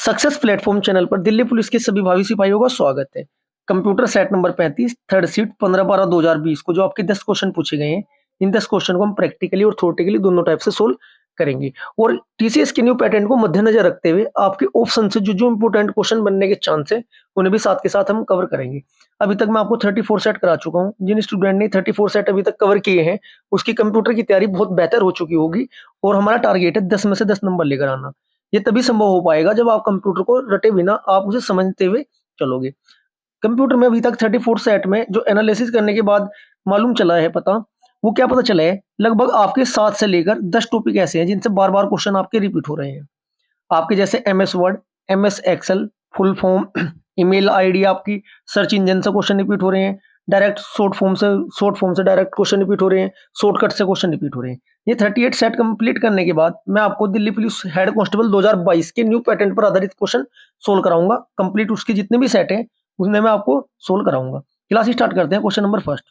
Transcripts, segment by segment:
Success platform channel पर Delhi police के सभी भावी सिपाहियों का स्वागत है। Computer set number 35 third seat 15/12/2020 को जो आपके 10 क्वेश्चन पूछे गए हैं, इन 10 क्वेश्चन को हम प्रैक्टिकली और थ्योरेटिकली दोनों टाइप से सोल्व करेंगे। और टीसीएस के न्यू पैटर्न को मद्देनजर रखते हुए आपके ऑप्शन से जो इंपोर्टेंट क्वेश्चन बनने के चांस है उन्हें भी साथ के साथ हम कवर करेंगे। अभी तक मैं आपको 34 सेट करा चुका हूँ। जिन स्टूडेंट ने 34 सेट अभी तक कवर किए हैं उसकी कंप्यूटर की तैयारी बहुत बेहतर हो चुकी होगी और हमारा टारगेट है 10 में से 10 नंबर लेकर आना। ये तभी संभव हो पाएगा जब आप कंप्यूटर को रटे बिना आप उसे समझते हुए चलोगे। कंप्यूटर में अभी तक 34 सेट में जो एनालिसिस करने के बाद मालूम चला है वो क्या पता चला है, लगभग आपके 7 से लेकर 10 टॉपिक ऐसे हैं जिनसे बार बार क्वेश्चन आपके रिपीट हो रहे हैं। आपके जैसे MS word, MS excel, full form, email ID, आपकी सर्च इंजन से क्वेश्चन रिपीट हो रहे हैं, डायरेक्ट शॉर्ट फॉर्म से डायरेक्ट क्वेश्चन रिपीट हो रहे हैं, शॉर्टकट से क्वेश्चन रिपीट हो रहे हैं। ये 38 सेट कंप्लीट करने के बाद मैं आपको दिल्ली पुलिस हेड कांस्टेबल 2022 के न्यू पैटर्न पर आधारित क्वेश्चन सोल्व कराऊंगा। कंप्लीट उसके जितने भी सेट हैं उसमें मैं आपको सोल्व कराऊंगा। क्लास स्टार्ट करते हैं। Question number first,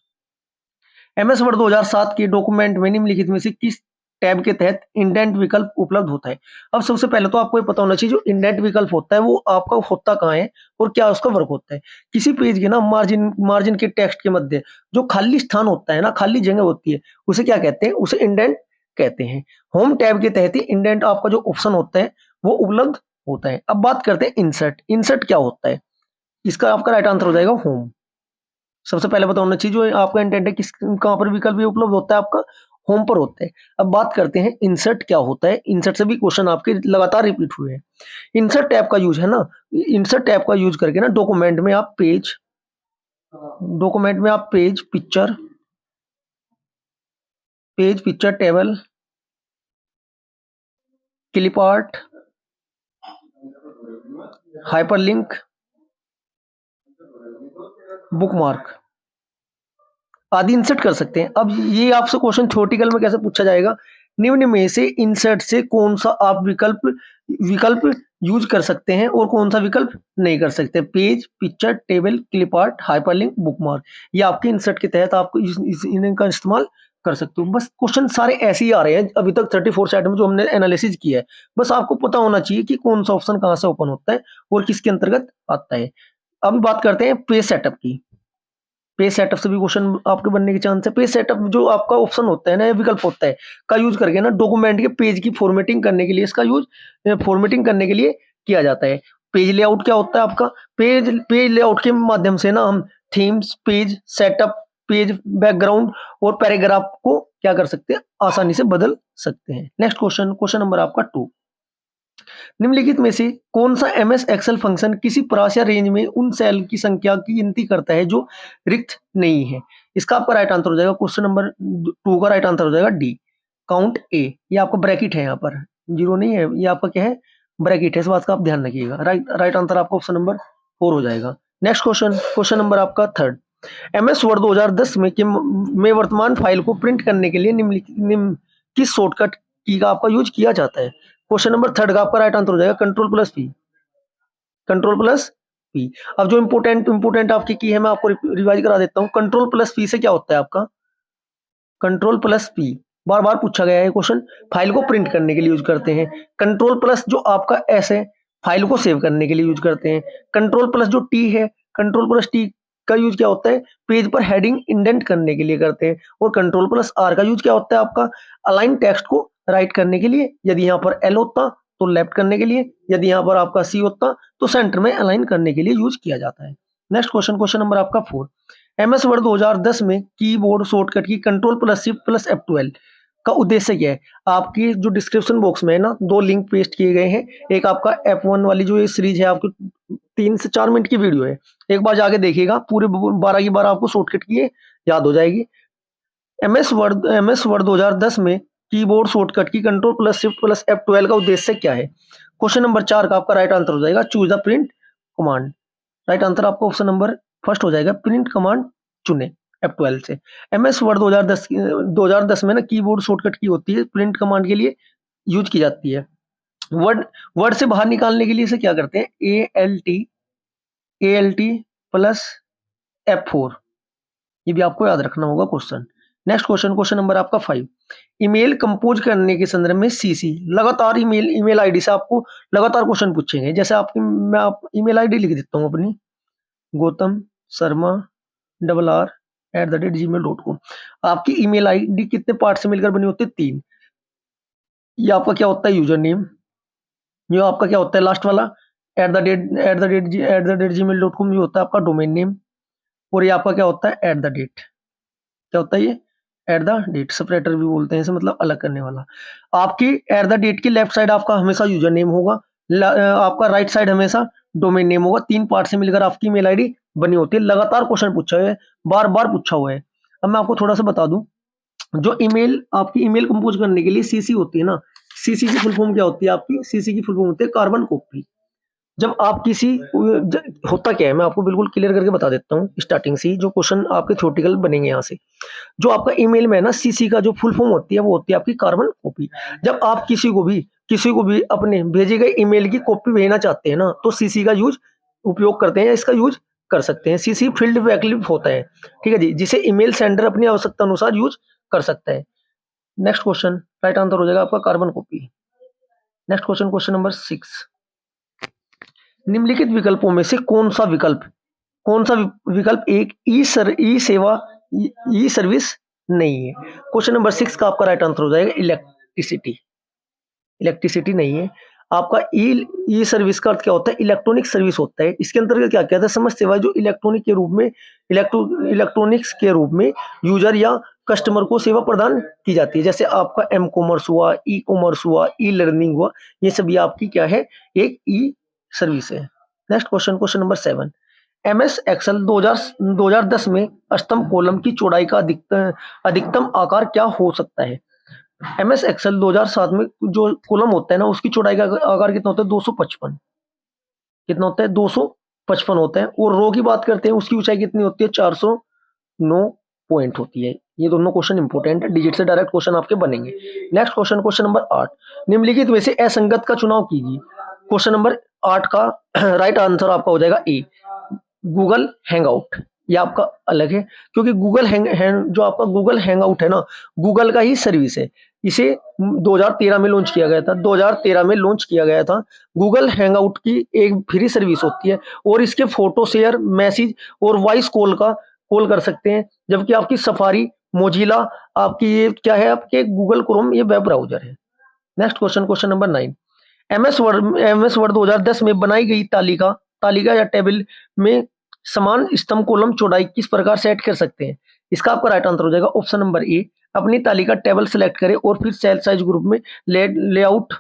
MS word 2007 के डॉक्यूमेंट में निम्नलिखित में से किस टैब के तहत इंडेंट विकल्प उपलब्ध होता है। अब सबसे पहले तो आपको ये पता होना चाहिए जो इंडेंट विकल्प होता है वो आपका होता कहाँ है और क्या उसका वर्क होता है। किसी पेज के ना मार्जिन के टेक्स्ट के मध्य जो खाली स्थान होता है ना, खाली जगह होती है, उसे क्या कहते हैं? उसे इंडेंट कहते हैं। होम टैब के तहत ही इंडेंट आपका जो ऑप्शन होता है वो उपलब्ध होता है। अब बात करते हैं इंसर्ट। इंसर्ट क्या होता है? इसका आपका राइट आंसर हो जाएगा होम। सबसे पहले पता होना चाहिए जो आपका इंटेंट है किस कहाँ पर विकल्प ये उपलब्ध होता है, आपका होम पर होता है। अब बात करते हैं इंसर्ट क्या होता है। इंसर्ट से भी क्वेश्चन आपके लगातार रिपीट हुए हैं। इंसर्ट टैब का यूज है ना, इंसर्ट टैब का यूज करके ना डॉक्यूमेंट में आप picture, table, clip art, hyperlink, bookmark आदि इंसर्ट कर सकते हैं। अब ये आपसे क्वेश्चन थ्योरेटिकल में कैसे पूछा जाएगा, निम्न में से इंसर्ट से कौन सा आप विकल्प यूज कर सकते हैं और कौन सा विकल्प नहीं कर सकते। Page, picture, table, clip art, hyperlink, bookmark, ये आपके इंसर्ट के तहत आपको इनका इस्तेमाल कर सकते हो। बस क्वेश्चन सारे ऐसे ही आ रहे हैं अभी तक 34 सेट में जो हमने एनालिसिस किया है। बस आपको पता होना चाहिए कि कौन सा ऑप्शन कहाँ से ओपन होता है और किसके अंतर्गत आता है। अब बात करते हैं पेज सेटअप की। पेज सेटअप से भी क्वेश्चन आपके बनने के चांस है। पेज सेटअप जो आपका ऑप्शन होता है ना, विकल्प होता है, का यूज करके ना डॉक्यूमेंट के पेज की फॉर्मेटिंग करने के लिए इसका यूज फॉर्मेटिंग करने के लिए किया जाता है। पेज लेआउट क्या होता है आपका? पेज लेआउट के माध्यम से ना हम themes, page setup, page background और पैराग्राफ को क्या कर सकते हैं? आसानी से बदल सकते हैं। नेक्स्ट क्वेश्चन नंबर आपका 2, निम्नलिखित में से कौन सा MS एक्सेल फंक्शन किसी प्रास या रेंज में उन सेल की संख्या की गिनती करता है जो रिक्त नहीं है। इसका आपका राइट आंसर हो जाएगा, क्वेश्चन नंबर 2 का राइट आंसर हो जाएगा डी, काउंट ए। ये आपका ब्रैकेट है, यहाँ पर जीरो नहीं है, ये आपका क्या है? ब्रैकेट है। इस बात का आप ध्यान रखिएगा। राइट आंसर आपका ऑप्शन नंबर 4 हो जाएगा। नेक्स्ट क्वेश्चन नंबर आपका 3, MS वर्ड 2010 में वर्तमान फाइल को प्रिंट करने के लिए निम्न किस शॉर्टकट की का आपका यूज किया जाता है। क्वेश्चन नंबर 3 का आपका राइट आंसर हो जाएगा कंट्रोल प्लस पी। अब जो इंपोर्टेंट आपकी की है मैं आपको रिवाइज करा देता हूँ। कंट्रोल प्लस पी से क्या होता है आपका? कंट्रोल प्लस पी बार बार पूछा गया है क्वेश्चन, फाइल को प्रिंट करने के लिए यूज करते हैं। कंट्रोल प्लस जो आपका एस है, फाइल को सेव करने के लिए यूज करते हैं। कंट्रोल प्लस जो टी है, कंट्रोल प्लस टी का यूज क्या होता है? पेज पर हेडिंग इंडेंट करने के लिए करते हैं। और कंट्रोल प्लस आर का यूज क्या होता है आपका? अलाइन टेक्स्ट को राइट करने के लिए। यदि यहाँ पर एल होता तो लेफ्ट करने के लिए, यदि यहाँ पर आपका सी होता तो सेंटर में अलाइन करने के लिए यूज किया जाता है। नेक्स्ट क्वेश्चन नंबर आपका 4, MS वर्ड 2010 में कीबोर्ड शॉर्टकट की control plus shift plus F12 का उद्देश्य क्या है? आपकी जो डिस्क्रिप्शन बॉक्स में है ना, 2 लिंक पेस्ट किए गए हैं। एक आपका F1 वाली जो ये सीरीज है आपकी 3 से 4 मिनट की वीडियो है, एक बार जाके देखिएगा, पूरे 12 की 12 आपको शॉर्टकट की याद हो जाएगी। MS वर्ड 2010 में कीबोर्ड शॉर्टकट की control plus shift plus F12 का उद्देश्य क्या है? क्वेश्चन नंबर 4 का आपका राइट आंसर हो जाएगा choose the print command. Right answer आपका ऑप्शन नंबर फर्स्ट हो जाएगा, प्रिंट कमांड चुने F12 से। MS वर्ड 2010 में ना कीबोर्ड शॉर्टकट की होती है, प्रिंट कमांड के लिए यूज की जाती है। वर्ड से बाहर निकालने के लिए इसे क्या करते हैं? ALT प्लस F4, ये भी आपको याद रखना होगा question. Next question, question number आपका 5, ईमेल कंपोज करने के संदर्भ में सीसी, लगातार ईमेल आईडी से आपको लगातार क्वेश्चन पूछेंगे। जैसे आपकी मैं आप ईमेल आईडी लिख देता हूँ अपनी, गौतम शर्मा RR@gmail.com। आपकी ईमेल आईडी कितने पार्ट से मिलकर बनी होती है? 3। ये आपका क्या होता है? User name. ये आपका क्या होता है? लास्ट वाला @gmail.com, ये होता है आपका डोमेन नेम। और ये आपका क्या होता है? क्या होता है ये? सेपरेटर भी बोलते हैं इसे, मतलब अलग करने वाला। आपकी की लेफ्ट साइड आपका हमेशा यूजर नेम होगा, आपका राइट साइड हमेशा डोमेन नेम होगा। 3 पार्ट से मिलकर आपकी ईमेल आईडी बनी होती है। लगातार क्वेश्चन पूछा है, बार बार पूछा हुआ है। अब मैं आपको थोड़ा सा बता दूं, जो ईमेल आपकी ईमेल कंपोज करने के लिए सीसी होती है ना, सीसी की फुल फॉर्म क्या होती है? आपकी सीसी की फुल फॉर्म होती है कार्बन कॉपी। जब आप किसी होता क्या है, मैं आपको बिल्कुल क्लियर करके बता देता हूँ स्टार्टिंग से ही, जो क्वेश्चन आपके थ्योरेटिकल बनेंगे यहाँ से। जो आपका ईमेल में है ना, सीसी का जो फुल फॉर्म होती है वो होती है आपकी कार्बन कॉपी। जब आप किसी को भी अपने भेजे गए ईमेल की कॉपी भेजना चाहते हैं ना, तो सीसी का यूज उपयोग करते हैं, इसका यूज कर सकते हैं। सीसी फील्ड वैकल्पिक होता है, ठीक है जी, जिसे ईमेल सेंडर अपनी आवश्यकता अनुसार यूज कर सकता है। नेक्स्ट क्वेश्चन, राइट आंसर हो जाएगा आपका carbon copy. Next question, question number 6, निम्नलिखित विकल्पों में से कौन सा विकल्प एक ई सर्विस नहीं है? क्वेश्चन नंबर 6 का आपका राइट आंसर हो जाएगा इलेक्ट्रिसिटी। इलेक्ट्रिसिटी नहीं है आपका। ई सर्विस का अर्थ क्या होता है? इलेक्ट्रॉनिक सर्विस होता है। इसके अंतर्गत क्या कहता है? समझ सेवा जो इलेक्ट्रॉनिक्स के रूप में यूजर या कस्टमर को सेवा प्रदान की जाती है। जैसे आपका एम कॉमर्स हुआ, ई कॉमर्स हुआ, ई लर्निंग हुआ, ये सभी आपकी क्या है? एक ई सर्विस है। Next question, question number 7, MS excel 2010 में स्तंभ कॉलम की चौड़ाई का अधिकतम आकार क्या हो सकता है? MS एक्सेल 2007 में जो कॉलम होता है ना, उसकी चौड़ाई का आकार कितना होता है? 255। कितना होता है? 255 होता है। और रो की बात करते हैं, उसकी ऊंचाई कितनी होती है? 409 पॉइंट होती है। ये दोनों क्वेश्चन इंपोर्टेंट है, डिजिट से डायरेक्ट क्वेश्चन आपके बनेंगे। नेक्स्ट क्वेश्चन, क्वेश्चन नंबर 8, निम्नलिखित में से असंगत का चुनाव कीजिए। क्वेश्चन नंबर 8 का राइट आंसर आपका हो जाएगा ए, गूगल हैंगआउट। ये आपका अलग है, क्योंकि जो आपका गूगल हैंगआउट है ना, गूगल का ही सर्विस है। इसे 2013 में लॉन्च किया गया था। 2013 में लॉन्च किया गया था। गूगल हैंगआउट की एक फ्री सर्विस होती है, और इसके फोटो शेयर, मैसेज और वॉइस कॉल कर सकते हैं। जबकि आपकी सफारी, मोजिला, आपकी ये क्या है? आपके गूगल क्रोम, ये वेब ब्राउजर है। Next question, question number 9, MS word 2010 में बनाई गई तालिका या टेबल में समान स्तंभ कॉलम चौड़ाई किस प्रकार सेट कर सकते हैं? इसका आपका राइट आंसर हो जाएगा ऑप्शन नंबर ए, अपनी तालिका टेबल सेलेक्ट करें और फिर सेल साइज ग्रुप में लेआउट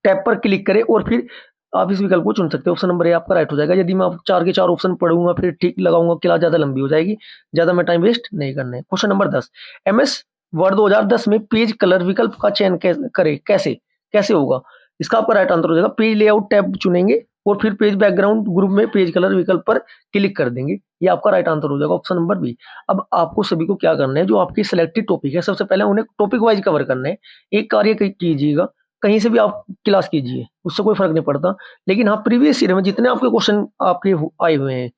टैब पर क्लिक करें और फिर आप इस विकल्प को चुन सकते हैं। ऑप्शन नंबर ए आपका राइट हो जाएगा। यदि मैं 4 के 4 ऑप्शन पढ़ूंगा फिर ठीक लगाऊंगा, क्लास ज्यादा लंबी हो जाएगी, ज्यादा मैं टाइम वेस्ट नहीं करना है। क्वेश्चन नंबर 10, MS वर्ड 2010 में पेज कलर विकल्प का चयन करें, कैसे होगा? इसका आपका राइट आंसर हो जाएगा, पेज लेआउट टैब चुनेंगे और फिर पेज बैकग्राउंड ग्रुप में पेज कलर विकल्प पर क्लिक कर देंगे। ये आपका राइट आंसर हो जाएगा ऑप्शन नंबर बी। अब आपको सभी को क्या करना है? जो आपकी सिलेक्टेड टॉपिक है, सबसे पहले उन्हें टॉपिक वाइज कवर करना है। एक कार्य कीजिएगा, कहीं से भी आप क्लास कीजिए, उससे कोई फर्क नहीं पड़ता, लेकिन हाँ प्रीवियस ईयर में जितने आपके क्वेश्चन आपके आए हुए हैं,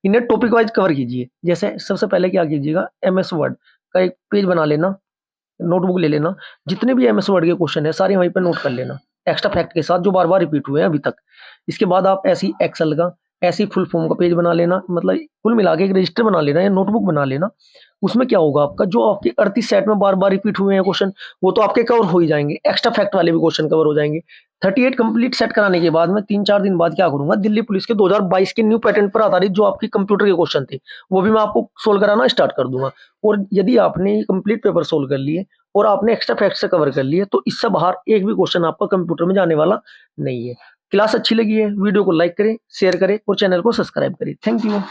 इन्हें टॉपिक वाइज कवर कीजिए। जैसे सबसे पहले क्या कीजिएगा? MS वर्ड का एक पेज बना लेना, नोटबुक ले लेना, जितने भी MS वर्ड के क्वेश्चन है सारे वहीं पर नोट कर लेना, एक्स्ट्रा फैक्ट के साथ जो बार बार रिपीट हुए हैं अभी तक। इसके बाद आप एक्सेल का ऐसी फुल फॉर्म का पेज बना लेना, मतलब कुल मिला के एक रजिस्टर बना लेना या नोटबुक बना लेना। उसमें क्या होगा? आपका जो आपके 38 सेट में बार बार रिपीट हुए हैं क्वेश्चन, वो तो आपके कवर हो ही जाएंगे, एक्स्ट्रा फैक्ट वाले भी क्वेश्चन कवर हो जाएंगे। 38 कंप्लीट सेट कराने के बाद मैं 3-4 दिन बाद क्या करूंगा? दिल्ली पुलिस के 2022 के न्यू पैटर्न पर आधारित जो आपके कंप्यूटर के क्वेश्चन थे, वो भी मैं आपको सोल्व कराना स्टार्ट कर दूंगा। और यदि आपने कंप्लीट पेपर सोल्व कर लिए और आपने एक्स्ट्रा फैक्ट से कवर कर लिए, तो इससे बाहर एक भी क्वेश्चन आपका कंप्यूटर में जाने वाला नहीं है। क्लास अच्छी लगी है, वीडियो को लाइक करें, शेयर करें और चैनल को सब्सक्राइब करें। Thank you.